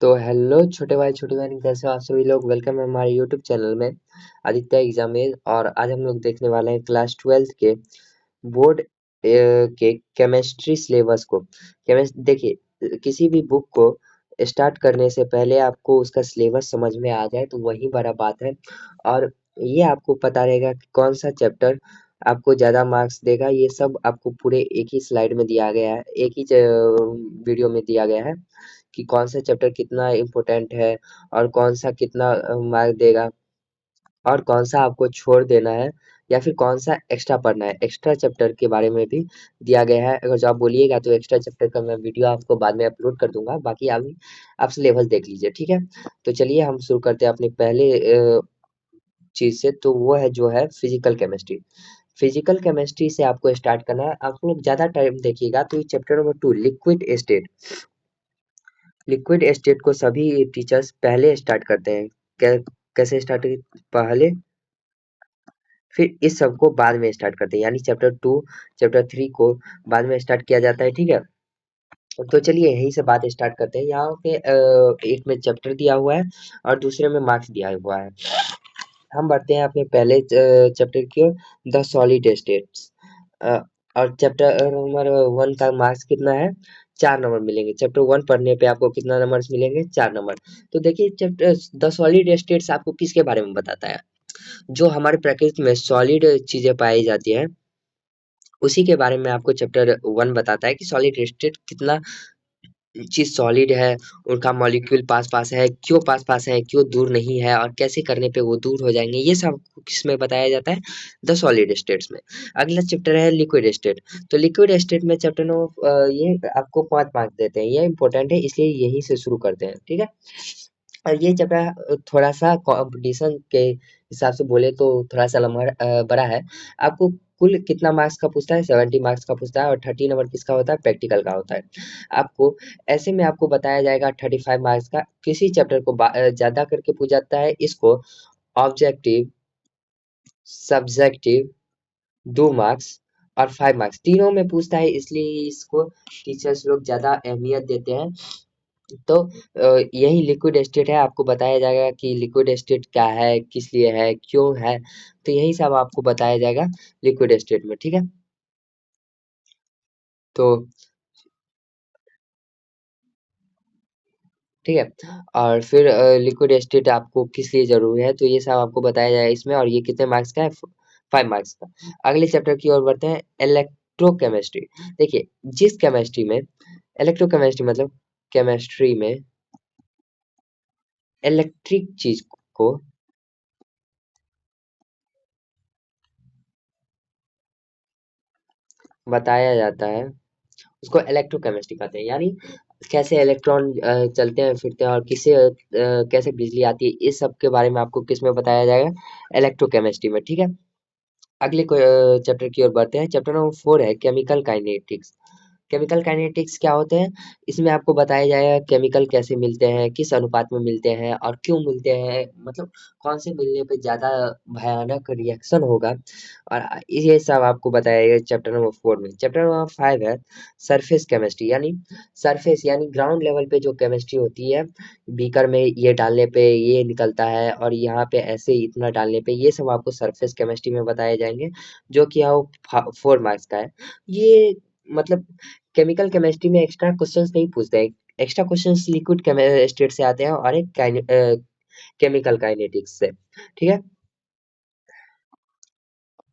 तो हेलो छोटे भाई छोटी बहन, कैसे हो आप सभी लोग। वेलकम है हमारे यूट्यूब चैनल में आदित्य एग्जामिन। और आज हम लोग देखने वाले हैं क्लास 12th के बोर्ड के केमिस्ट्री सिलेबस को। केमिस्ट देखिए, किसी भी बुक को स्टार्ट करने से पहले आपको उसका सिलेबस समझ में आ जाए तो वही बड़ा बात है। और ये आपको पता रहेगा कि कौन सा चैप्टर आपको ज़्यादा मार्क्स देगा। ये सब आपको पूरे एक ही स्लाइड में दिया गया है, एक ही वीडियो में दिया गया है कि कौन सा चैप्टर कितना इम्पोर्टेंट है और कौन सा कितना मार्क देगा और कौन सा आपको छोड़ देना है या फिर कौन सा एक्स्ट्रा पढ़ना है। एक्स्ट्रा चैप्टर के बारे में भी दिया गया है। अगर जो आप बोलिएगा तो एक्स्ट्रा चैप्टर का मैं वीडियो आपको बाद में अपलोड कर दूंगा। बाकी अभी आप सिलेबस देख लीजिए, ठीक है। तो चलिए हम शुरू करते हैं अपने पहले चीज से। तो वो है जो है फिजिकल केमिस्ट्री। फिजिकल केमिस्ट्री से आपको स्टार्ट करना है। आप लोग ज्यादा टाइम देखिएगा तो ये chapter number 2 liquid state. Liquid state को सभी टीचर्स पहले स्टार्ट करते हैं। कैसे स्टार्ट पहले, फिर इस सब को बाद में स्टार्ट करते हैं। यानी चैप्टर 2 चैप्टर 3 को बाद में स्टार्ट किया जाता है, ठीक है। तो चलिए यहीं से बात स्टार्ट करते हैं। यहाँ पे एक में चैप्टर दिया हुआ है और दूसरे में मार्क्स दिया हुआ है। हम बढ़ते हैं अपने पहले चैप्टर की ओर, द सॉलिड स्टेट्स। और चैप्टर नंबर 1 का मार्क्स कितना है, 4 नंबर मिलेंगे। चैप्टर 1 पढ़ने पे आपको कितना नंबर मिलेंगे, 4 नंबर। तो देखिए चैप्टर द सॉलिड स्टेट्स आपको किसके बारे में बताता है। जो हमारे प्रकृति में सॉलिड चीजें पाई जाती है उसी के बारे में आपको चैप्टर 1 बताता है कि सॉलिड स्टेट कितना चीज सॉलिड है, उनका मॉलिक्यूल पास पास है, क्यों पास पास है, क्यों दूर नहीं है और कैसे करने पे वो दूर हो जाएंगे। ये सब किसमें बताया जाता है, द सॉलिड स्टेट्स में। अगला चैप्टर है लिक्विड स्टेट। तो लिक्विड स्टेट में चैप्टर नंबर ये आपको 5 मार्क्स देते हैं। ये इंपॉर्टेंट है इसलिए यहीं से शुरू करते हैं, ठीक है। और ये चैप्टर थोड़ा सा कंपटीशन के हिसाब से बोले तो थोड़ा सा लंबा बड़ा है। आपको कुल कितना मार्क्स का पूछता है, 70 मार्क्स का पूछता है और 30 नंबर किसका होता है, प्रैक्टिकल का होता है। आपको ऐसे में आपको बताया जाएगा 35 मार्क्स का। किसी चैप्टर को ज्यादा करके पूछा जाता है इसको ऑब्जेक्टिव, सब्जेक्टिव, 2 मार्क्स और 5 मार्क्स तीनों में पूछता है, इसलिए इसको टीचर्स लोग ज्यादा अहमियत देते हैं। तो यही लिक्विड स्टेट है। आपको बताया जाएगा कि लिक्विड स्टेट क्या है, किस लिए है, क्यों है। तो यही सब आपको बताया जाएगा लिक्विड स्टेट में, ठीक है। तो ठीक है। और फिर लिक्विड स्टेट आपको किस लिए जरूरी है तो ये सब आपको बताया जाएगा इसमें। और ये कितने मार्क्स का है, 5 मार्क्स का। अगले चैप्टर की ओर बढ़ते हैं, इलेक्ट्रोकेमिस्ट्री। देखिए जिस केमिस्ट्री में, इलेक्ट्रोकेमिस्ट्री मतलब केमिस्ट्री में इलेक्ट्रिक चीज को बताया जाता है उसको इलेक्ट्रोकेमिस्ट्री कहते हैं। यानी कैसे इलेक्ट्रॉन चलते हैं फिरते हैं और किससे कैसे बिजली आती है, इस सब के बारे में आपको किस में बताया जाएगा, इलेक्ट्रोकेमिस्ट्री में, ठीक है। अगले चैप्टर की ओर बढ़ते हैं। चैप्टर नंबर 4 है केमिकल काइनेटिक्स। केमिकल काइनेटिक्स क्या होते हैं, इसमें आपको बताया जाएगा केमिकल कैसे मिलते हैं, किस अनुपात में मिलते हैं और क्यों मिलते हैं, मतलब कौन से मिलने पे ज्यादा भयानक रिएक्शन होगा। और ये सब आपको बताया जाएगा चैप्टर नंबर 4 में। चैप्टर नंबर 5 है सरफेस केमिस्ट्री। यानी सरफेस यानी ग्राउंड लेवल पे जो केमिस्ट्री होती है, बीकर में ये डालने पे ये निकलता है और यहाँ पे ऐसे इतना डालने पे, ये सब आपको सरफेस केमिस्ट्री में बताए जाएंगे। जो कि वो 4 मार्क्स का है। ये मतलब केमिकल केमिस्ट्री में एक्स्ट्रा क्वेश्चंस नहीं पूछते हैं। एक्स्ट्रा क्वेश्चंस लिक्विड स्टेट से आते हैं और एक केमिकल काइनेटिक्स से, ठीक है।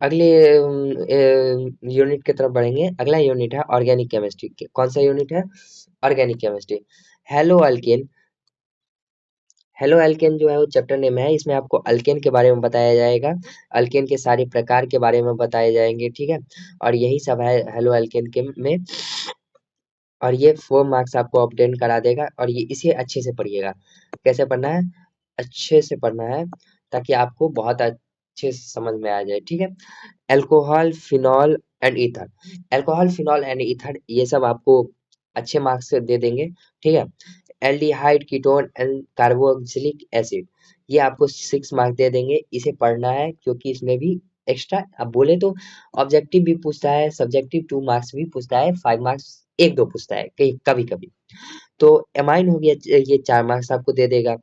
अगले यूनिट की तरफ बढ़ेंगे। अगला यूनिट है ऑर्गेनिक केमिस्ट्री। कौन सा यूनिट है, organic chemistry. Hello alkane. Hello alkane जो है वो चैप्टर नेम है। इसमें आपको अल्केन के बारे में बताया जाएगा, अल्केन के सारे प्रकार के बारे में बताए जाएंगे, ठीक है। और यही सब है हेलो अल्केन के में। और ये 4 मार्क्स आपको ऑब्टेन करा देगा और ये इसे अच्छे से पढ़िएगा। कैसे पढ़ना है, अच्छे से पढ़ना है ताकि आपको बहुत अच्छे से समझ में आ जाए, ठीक है। Alcohol, phenol and ether. Alcohol, phenol and ether ये सब आपको अच्छे मार्क्स दे देंगे, ठीक है। Aldehyde, ketone and carboxylic acid ये आपको 6 मार्क्स दे देंगे। इसे पढ़ना है क्योंकि इसमें भी एक्स्ट्रा, अब बोले तो ऑब्जेक्टिव भी पूछता है, सब्जेक्टिव 2 मार्क्स भी पूछता है, 5 मार्क्स एक दो पूछता है कहीं कभी कभी। तो एमाइन हो गया, ये 4 मार्क्स आपको दे देगा।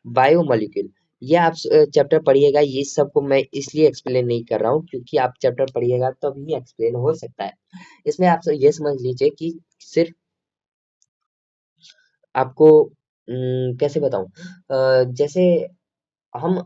बायोमोलिक्यूल, ये आप चैप्टर पढ़िएगा, ये सबको मैं इसलिए एक्सप्लेन नहीं कर रहा हूँ क्योंकि आप चैप्टर पढ़िएगा तभी एक्सप्लेन हो सकता है। इसमें आप ये समझ लीजिए कि सिर्फ आपको कैसे बताऊँ, जैसे हम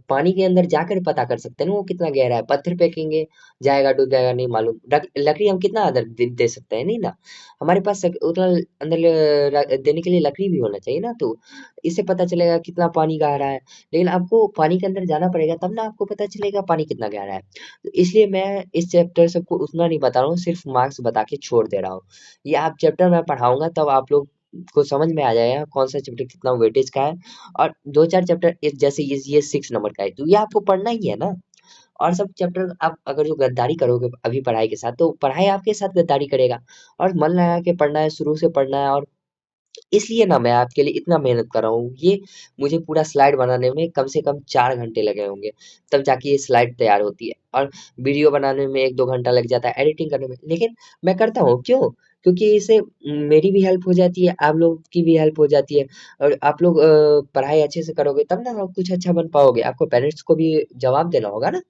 पानी के अंदर जाकर पता कर सकते हैं ना वो कितना गहरा है। पत्थर फेंकेंगे, जाएगा डूब जाएगा नहीं मालूम। लकड़ी हम कितना अंदर दे सकते हैं, नहीं ना। हमारे पास उतना अंदर देने के लिए लकड़ी भी होना चाहिए ना, तो इससे पता चलेगा कितना पानी गहरा है। लेकिन आपको पानी के अंदर जाना पड़ेगा तब ना आपको पता चलेगा पानी कितना गहरा है। तो इसलिए मैं इस चैप्टर सबको उतना नहीं बता रहा हूँ, सिर्फ मार्क्स बता के छोड़ दे रहा हूँ। ये आप चैप्टर मैं पढ़ाऊंगा तब आप लोग को समझ में आ जाएगा कौन सा चैप्टर कितना वेटेज का है। और 2-4 चैप्टर जैसे ये 6 नंबर का है तो ये आपको पढ़ना ही है ना। और सब चैप्टर आप अगर जो गद्दारी करोगे अभी पढ़ाई के साथ तो पढ़ाई आपके साथ गद्दारी करेगा। और मन लगा के पढ़ना है, शुरू से पढ़ना है। और इसलिए ना मैं आपके लिए इतना मेहनत कर रहा हूँ। ये मुझे पूरा स्लाइड बनाने में कम से कम 4 घंटे लगे होंगे, तब जाके ये स्लाइड तैयार होती है। और वीडियो बनाने में 1-2 घंटा लग जाता है, एडिटिंग करने में। लेकिन मैं करता हूँ क्यों? क्योंकि इससे मेरी भी हेल्प हो जाती है, आप लोग की भी हेल्प हो जाती है। और आप लोग पढ़ाई अच्छे से करोगे तब ना आप कुछ अच्छा बन पाओगे। आपको पेरेंट्स को भी जवाब देना होगा ना।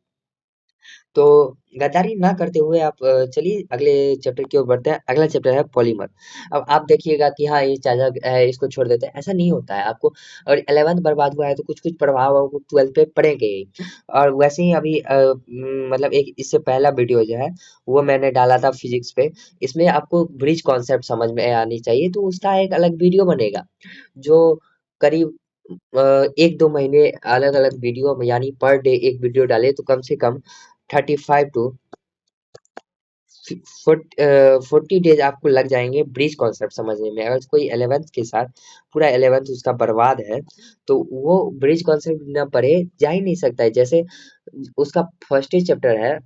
तो गद्दारी ना करते हुए आप चलिए अगले चैप्टर की ओर बढ़ते हैं। अगला चैप्टर है पॉलीमर। अब आप देखिएगा कि हाँ ये चार्जर है, इसको छोड़ देते हैं, ऐसा नहीं होता है आपको। और 11th बर्बाद हुआ है तो कुछ कुछ प्रभाव आपको 12th पे पड़ेंगे ही। और वैसे ही अभी मतलब एक इससे पहला वीडियो जो है वो मैंने डाला था फिजिक्स पे। इसमें आपको ब्रिज कॉन्सेप्ट समझ में आनी चाहिए, तो उसका एक अलग वीडियो बनेगा जो करीब 1-2 महीने अलग अलग वीडियो में, यानी पर डे एक वीडियो डाले तो कम से कम 35 to 40 डेज आपको लग जाएंगे ब्रिज कॉन्सेप्ट समझने में। अगर कोई 11th के साथ पूरा 11th उसका बर्बाद है तो वो ब्रिज कॉन्सेप्ट ना पढ़े जा ही नहीं सकता है। जैसे उसका फर्स्ट ही चैप्टर है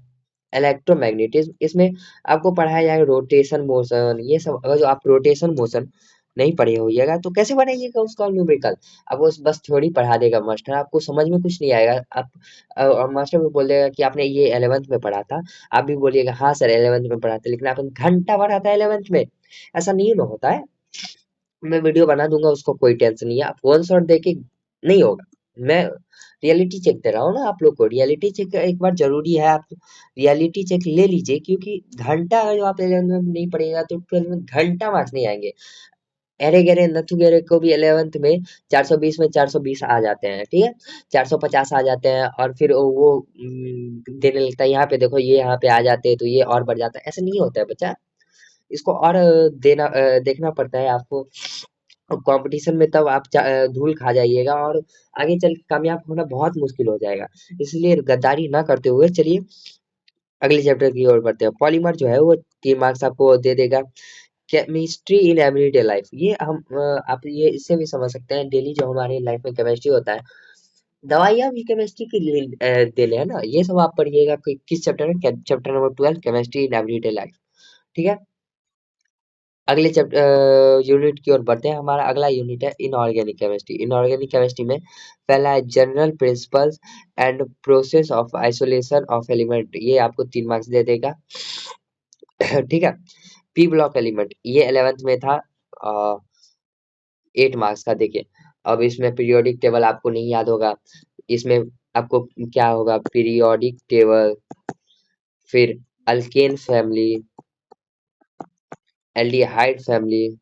इलेक्ट्रोमैग्नेटिज्म। इसमें आपको पढ़ाया जाएगा रोटेशन मोशन, ये सब। अगर जो आप रोटेशन मोशन नहीं पढ़े होइएगा तो कैसे बनाइएगा उसका न्यूमेरिकल। आपको बस थ्योरी पढ़ा देगा मास्टर, आपको समझ में कुछ नहीं आएगा। आप और मास्टर भी बोल देगा कि आपने ये 11th में पढ़ा था। आप भी बोलिएगा हाँ सर 11th में पढ़ा था, लेकिन आपने घंटा पढ़ा था 11th में। ऐसा नहीं ना होता है। मैं वीडियो बना दूंगा, उसको कोई टेंशन नहीं है। आप वन शॉट देके नहीं होगा। मैं रियलिटी चेक दे रहा हूँ ना आप लोग को। रियलिटी चेक एक बार जरूरी है, आप रियलिटी चेक ले लीजिए। क्योंकि घंटा अगर जो आप 11th में नहीं पढ़ेगा तो 12th में घंटा मार्क्स नहीं आएंगे। अरे गरे नथु गेरे को भी 11th में 420 में 420 आ जाते हैं, ठीक है। 450 आ जाते हैं और फिर वो देने लगता है यहाँ पे देखो ये यहाँ पे आ जाते हैं तो ये और बढ़ जाता है। ऐसा नहीं होता है बच्चा। इसको और देखना पड़ता है आपको। कंपटीशन में तब आप धूल खा जाइएगा और आगे चल के कामयाब होना बहुत मुश्किल हो जाएगा। इसलिए गद्दारी ना करते हुए चलिए अगले चैप्टर की ओर बढ़ते हैं। पॉलीमर जो है वो 3 मार्क्स आपको दे देगा। केमिस्ट्री इन एवरीडे लाइफ, ये हम आप ये इससे भी समझ सकते हैं। डेली जो हमारे लाइफ में केमिस्ट्री होता है, दवाइयाँ भी केमिस्ट्री की देने है ना। ये सब आप पढ़िएगा किस चैप्टर में, chapter number 12 chemistry in everyday life, ठीक है। अगले चैप्टर यूनिट की ओर बढ़ते हैं। हमारा अगला यूनिट है इनऑर्गेनिक केमिस्ट्री। इनऑर्गेनिक केमिस्ट्री में पहला है general principles and process of isolation of element. ये आपको 3 मार्क्स दे देगा। ठीक है। पी ब्लॉक एलिमेंट ये 11th में था, 8 मार्क्स का। देखिए अब इसमें पीरियोडिक टेबल आपको नहीं याद होगा। इसमें आपको क्या होगा, पीरियोडिक टेबल, फिर alkane family, aldehyde family,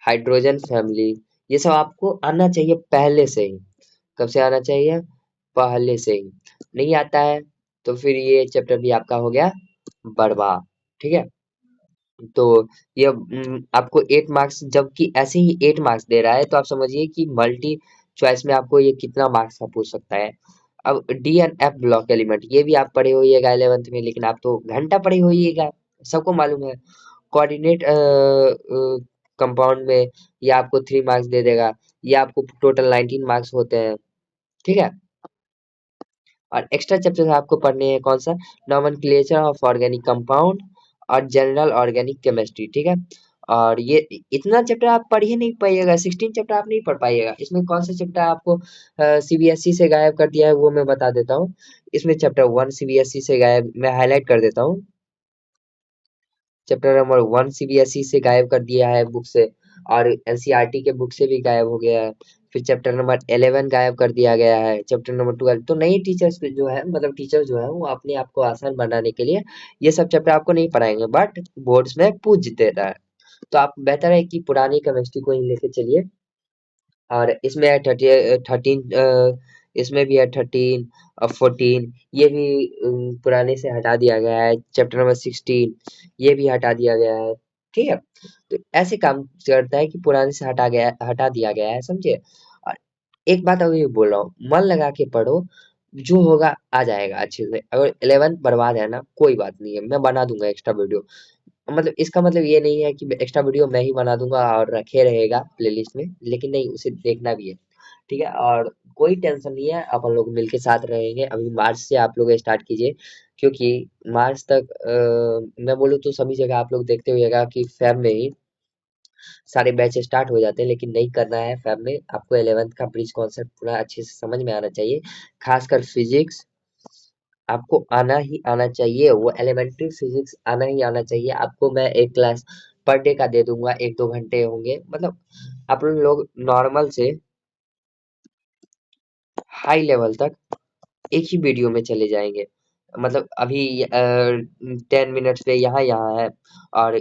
hydrogen family, ये सब आपको आना चाहिए पहले से ही। कब से आना चाहिए, पहले से ही। नहीं आता है तो फिर ये चैप्टर भी आपका हो गया बर्बाद, ठीक है। तो ये आपको 8 मार्क्स, जबकि ऐसे ही 8 मार्क्स दे रहा है तो आप समझिए कि मल्टी चॉइस में आपको ये कितना मार्क्स का पूछ सकता है। अब D and F block element ये भी आप पढ़े होइएगा 11th में, लेकिन आप तो घंटा पढ़े होइएगा, सबको मालूम है। कोऑर्डिनेट कंपाउंड में ये आपको 3 मार्क्स दे देगा। ये आपको टोटल 19 मार्क्स होते हैं, ठीक है। और एक्स्ट्रा चैप्टर आपको पढ़ने हैं कौन सा, नोमेनक्लेचर ऑफ ऑर्गेनिक कंपाउंड और जनरल ऑर्गेनिक केमिस्ट्री, ठीक है। और ये इतना चैप्टर आप पढ़ ही नहीं पाइएगा, 16 चैप्टर आप नहीं पढ़ पाइएगा। इसमें कौन सा चैप्टर आपको सीबीएसई से गायब कर दिया है वो मैं बता देता हूँ। इसमें चैप्टर 1 सीबीएसई से गायब, मैं हाईलाइट कर देता हूँ। चैप्टर नंबर 1 सीबीएसई से गायब कर दिया है बुक से, और एनसीईआरटी के बुक से भी गायब हो गया है। फिर चैप्टर नंबर 11 गायब कर दिया गया है, चैप्टर नंबर 12। तो नई टीचर्स जो है, मतलब टीचर जो है वो अपने आप को आसान बनाने के लिए ये सब चैप्टर आपको नहीं पढ़ाएंगे, बट बोर्ड्स में पूछ देता है। तो आप बेहतर है कि पुरानी केमिस्ट्री को ही लेके चलिए। और इसमें है 13, इसमें भी है 13 और 14, ये भी पुराने से हटा दिया गया है। चैप्टर नंबर 16 ये भी हटा दिया गया है। ठीक है, तो ऐसे काम करता है कि पुराने से हटा दिया गया है, समझे। और एक बात अभी बोल रहा हूँ, मन लगा के पढ़ो, जो होगा आ जाएगा अच्छे से। अगर 11th बर्बाद है ना, कोई बात नहीं है, मैं बना दूंगा एक्स्ट्रा वीडियो। मतलब इसका मतलब ये नहीं है कि एक्स्ट्रा वीडियो मैं ही बना दूंगा और रखे रहेगा प्लेलिस्ट में, लेकिन नहीं, उसे देखना भी है। ठीक है, और कोई टेंशन नहीं है, अपन लोग मिलके साथ रहेंगे। अभी मार्च से आप लोग स्टार्ट कीजिए, क्योंकि मार्च तक मैं बोलूँ तो सभी जगह आप लोग देखते होइएगा कि फेब में ही सारे बैच स्टार्ट हो जाते हैं, लेकिन नहीं करना है। फेब में आपको 11th का ब्रिज कॉन्सेप्ट पूरा अच्छे से समझ में आना चाहिए, खासकर फिजिक्स आपको आना ही आना चाहिए। वो एलिमेंट्री फिजिक्स आना ही आना चाहिए आपको। मैं एक क्लास पर डे का दे दूंगा, 1-2 घंटे होंगे, मतलब आप लोग नॉर्मल से हाई लेवल तक एक ही वीडियो में चले जाएंगे। मतलब अभी 10 मिनट्स पे यहाँ यहाँ है, और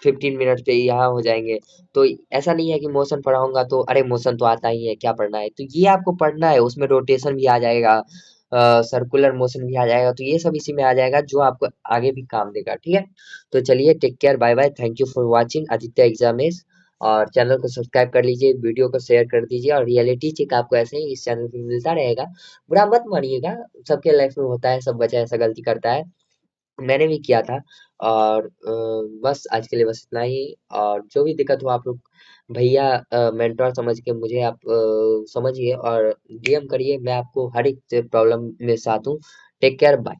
15 मिनट्स पे यहाँ हो जाएंगे। तो ऐसा नहीं है कि मोशन पढ़ाऊंगा तो अरे मोशन तो आता ही है, क्या पढ़ना है, तो ये आपको पढ़ना है। उसमें रोटेशन भी आ जाएगा, सर्कुलर मोशन भी आ जाएगा, तो ये सब इसी में आ जाएगा जो आपको आगे भी काम देगा। ठीक है, तो चलिए, take care, bye bye, thank you for watching Aditya examination. और चैनल को सब्सक्राइब कर लीजिए, वीडियो को शेयर कर दीजिए, और रियलिटी चेक आपको ऐसे ही इस चैनल पे मिलता रहेगा। बुरा मत मानिएगा, सबके लाइफ में होता है, सब बच्चा ऐसा गलती करता है, मैंने भी किया था। और बस आज के लिए बस इतना ही। और जो भी दिक्कत हो आप लोग भैया मेंटोर समझ के मुझे आप समझिए और डीएम करिए, मैं आपको हर एक प्रॉब्लम में साथ हूँ। Take care, bye.